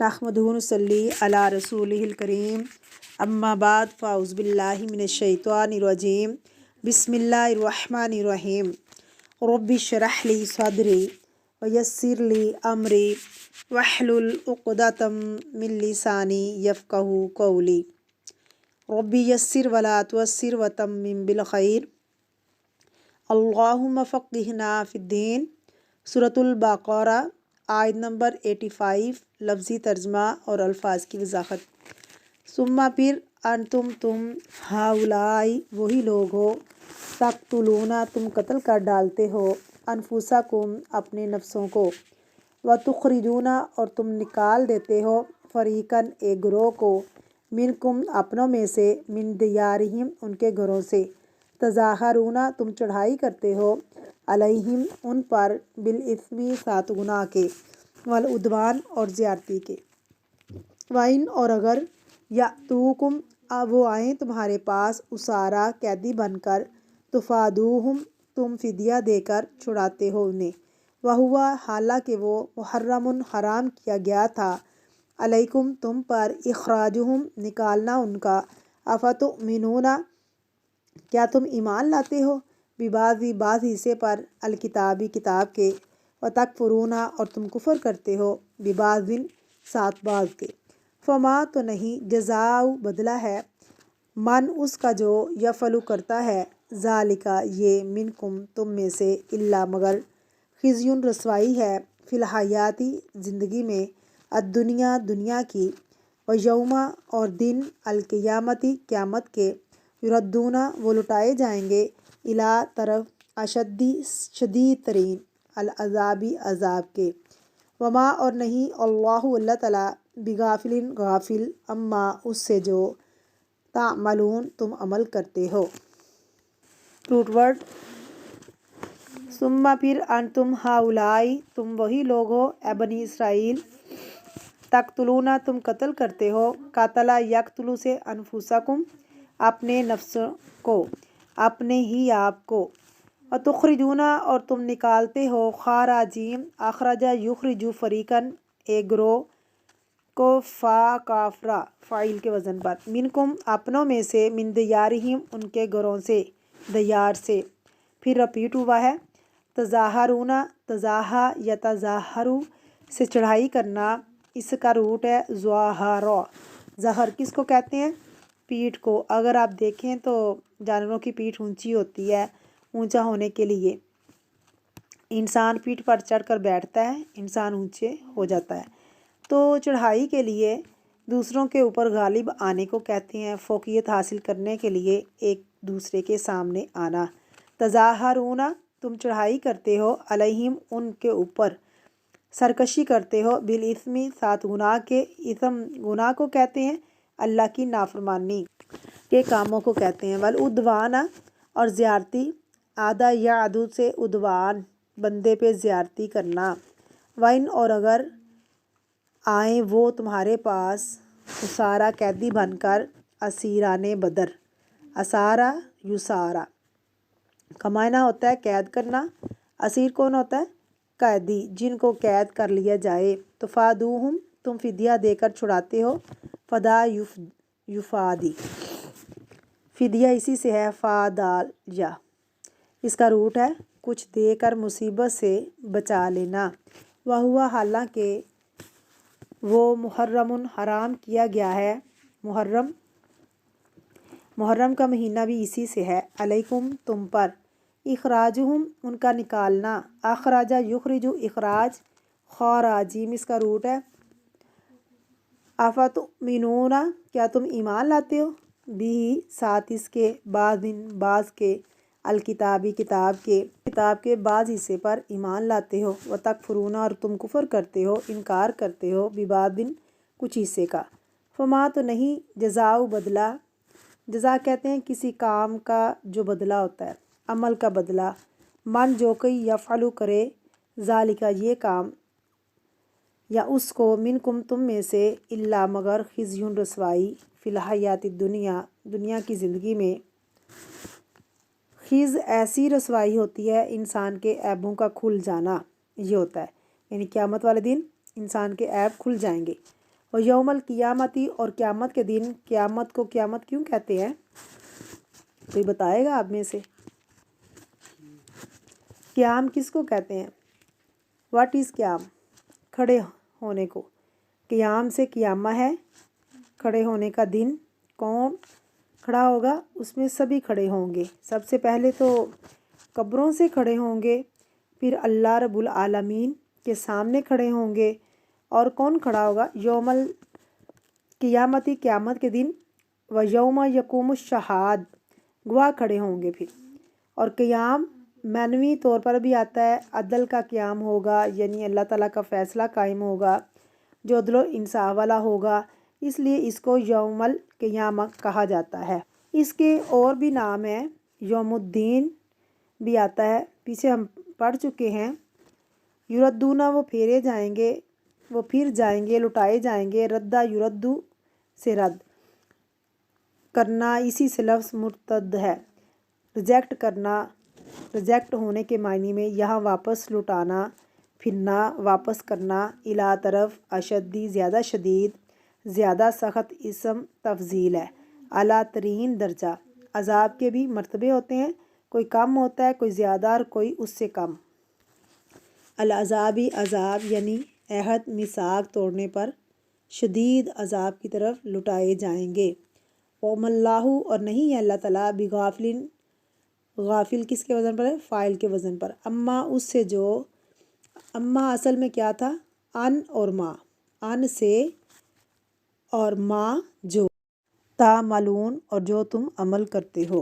नहमदुहु व नसल्ली अला रसूलिहिल करीम अम्मा बाद फ़ाउज़ु बिल्लाहि मिनश्शैतानिर्रजीम बिस्मिल्लाहिर्रहमानिर्रहीम रब्बि इश्रह ली सदरी व यस्सिर ली अमरी वहलुल उक़दतम मिन लिसानी यफ़क़हू क़ौली रब्बि यस्सिर वला तुअस्सिर व तम्मिम बिल खैर अल्लाहुम्मा फ़क़्हिना फ़िद्दीन। सूरतुल बक़रा आयत नंबर 85। लफ्ज़ी तर्जमा और अल्फाज की वजाहत। सुम्मा फिर अंतुम तुम हाउलाई वही लोग हो तक़्तुलूना तुम कत्ल कर डालते हो अनफुसाकुम अपने नफ्सों को व तुखरिजूना और तुम निकाल देते हो फ़रीक़न एक ग्रोह को मिनकुम अपनों में से मिन दियारिहिम उनके घरों से तज़ाहरूना तुम चढ़ाई करते हो अलैहिम उन पर बिल इस्मी सात गुनाह के वल उद्वान और ज़्यादती के वाइन और अगर यातूकुम वो आएँ तुम्हारे पास उसारा कैदी बनकर तुफ़ादूहुम तुम फ़िदिया देकर छुड़ाते हो उन्हें वहुआ हालांकि वो मुहर्रमुन हराम किया गया था अलैकुम तुम पर इखराजुहुम निकालना उनका अफ़तुमिनूना क्या तुम ईमान लाते हो बिबाज़ी बाज़ हिस्से पर अलकिताबी किताब के व तकफुरूना और तुम कुफ़र करते हो बिबाज़िन सात बाज़ के फ़मा तो नहीं जज़ाउ बदला है मन उसका जो यफ़लु करता है ज़ालिका ये मिनकुम तुम में से इल्ला मगर खिज़युन रसवाई है फ़िल हयाती ज़िंदगी में अद्दुनिया दुनिया की व यौमा और दिन अलक़ियामती क़यामत के युरद्दूना वो लुटाए जाएंगे इला तरफ अशद्दी शदीद तरीन अल अज़ाबी अज़ाब के वमा और नहीं अल्लाहु अल्लाह तआला बिगाफिलिन गाफिल अम्मा उससे जो तामलून तुम अमल करते हो। रूट वर्ड सुम्मा फिर अंतुम हाउलाई तुम वही लोग हो ए बनी इसराइल तक़्तुलूना तुम कत्ल करते हो कातला यक़्तुलु से अनफुसाकुम अपने नफ्सों को अपने ही आप को और तुखरिजूना और तुम निकालते हो खाराजीम अखराजा युखरिजु फ़रीक़न एक ग्रोह को फ़ा काफ़रा फ़ाइल के वज़न पर मिनकुम अपनों में से मिन दियारिहिम उनके घरों से दियार से फिर रिपीट हुआ है तज़ाहरूना तज़ाहा या तज़ाहरू से चढ़ाई करना इसका रूट है ज़ुआहारा। ज़हर किसको कहते हैं पीठ को। अगर आप देखें तो जानवरों की पीठ ऊंची होती है ऊंचा होने के लिए इंसान पीठ पर चढ़कर बैठता है इंसान ऊंचे हो जाता है। तो चढ़ाई के लिए दूसरों के ऊपर गालिब आने को कहते हैं फ़ोक़ियत हासिल करने के लिए एक दूसरे के सामने आना। तज़ाहरूना तुम चढ़ाई करते हो अलैहिम उनके ऊपर सरकशी करते हो बिल इस्मी सात गुनाह के इसम गुनाह को कहते हैं अल्लाह की नाफरमानी के कामों को कहते हैं वल उद्वाना और ज़्यादती आदा या अदू से उद्वान बंदे पे ज़्यादती करना वाइन और अगर आए वो तुम्हारे पास उसारा कैदी बनकर असीराने बदर असारा युसारा कमाना होता है कैद करना असीर कौन होता है कैदी जिनको कैद कर लिया जाए तो फ़ादूहुम तुम फ़िदिया देकर छुड़ाते हो फ़दा युफ़ादी फ़िदिया इसी से है फ़ादाल या इसका रूट है कुछ देकर मुसीबत से बचा लेना वह हुआ हालांकि वो मुहर्रमुन हराम किया गया है मुहर्रम का महीना भी इसी से है अलैकुम तुम पर इखराजुहुम उनका निकालना अखराजा युखरिजु इखराज खराजीम इसका रूट है अफ़तुमिनूना क्या तुम ईमान लाते हो भी साथ इसके बाज़ के अलकिताबी किताब के बाज़ हिस्से पर ईमान लाते हो व तकफुरूना और तुम कुफ़र करते हो इनकार करते हो बिबादिन कुछ हिस्से का फ़मा तो नहीं जज़ाउ बदला जज़ा कहते हैं किसी काम का जो बदला होता है अमल का बदला मन जो कोई यफ़अलु करे ज़ालिका ये काम या उसको मिनकुम तुम में से इल्ला मगर खिज़युन रसवाई फ़िल हयाती दुनिया की ज़िंदगी में खिज़ ऐसी रसवाई होती है इंसान के ऐबों का खुल जाना ये होता है यानी क़यामत वाले दिन इंसान के ऐब खुल जाएंगे و یوم القیامتی، اور قیامت کے دن۔ قیامت کو قیامت کیوں کہتے ہیں؟ کوئی بتائے گا آپ میں سے؟ قیام کس کو کہتے ہیں؟ واٹ از قیام؟ کھڑے ہونے کو۔ قیام سے قیامہ ہے، کھڑے ہونے کا دن۔ کون کھڑا ہوگا؟ اس میں سبھی کھڑے ہوں گے۔ سب سے پہلے تو قبروں سے کھڑے ہوں گے، پھر اللہ رب العالمین کے سامنے کھڑے ہوں گے۔ اور کون کھڑا ہوگا؟ یوم القیامتی، قیامت کے دن۔ و یوم یقوم الشہاد، گواہ کھڑے ہوں گے پھر۔ اور قیام معنوی طور پر بھی آتا ہے، عدل کا قیام ہوگا، یعنی اللہ تعالیٰ کا فیصلہ قائم ہوگا جو عدل و انصاف والا ہوگا، اس لیے اس کو یوم القیامہ کہا جاتا ہے۔ اس کے اور بھی نام ہیں، یوم الدین بھی آتا ہے، پیچھے ہم پڑھ چکے ہیں۔ یردون، وہ پھیرے جائیں گے، وہ پھر جائیں گے، لٹائے جائیں گے۔ ردہ یردو سے رد کرنا، اسی سے لفظ مرتد ہے، ریجیکٹ کرنا، ریجیکٹ ہونے کے معنی میں۔ یہاں واپس لٹانا، پھرنا، واپس کرنا۔ الا طرف، اشدی، زیادہ شدید، زیادہ سخت، اسم تفضیل ہے۔ اعلیٰ ترین درجہ۔ عذاب کے بھی مرتبے ہوتے ہیں، کوئی کم ہوتا ہے، کوئی زیادہ، اور کوئی اس سے کم۔ العذابی، عذاب یعنی عہد میثاق توڑنے پر شدید عذاب کی طرف لٹائے جائیں گے۔ وما اللہ، اور نہیں ہے اللہ تعالیٰ، بغافل، غافل کس کے وزن پر ہے؟ فاعل کے وزن پر۔ اما، اس سے جو، اما اصل میں کیا تھا؟ ان اور ما، ان سے اور ما جو، تعملون، اور جو تم عمل کرتے ہو۔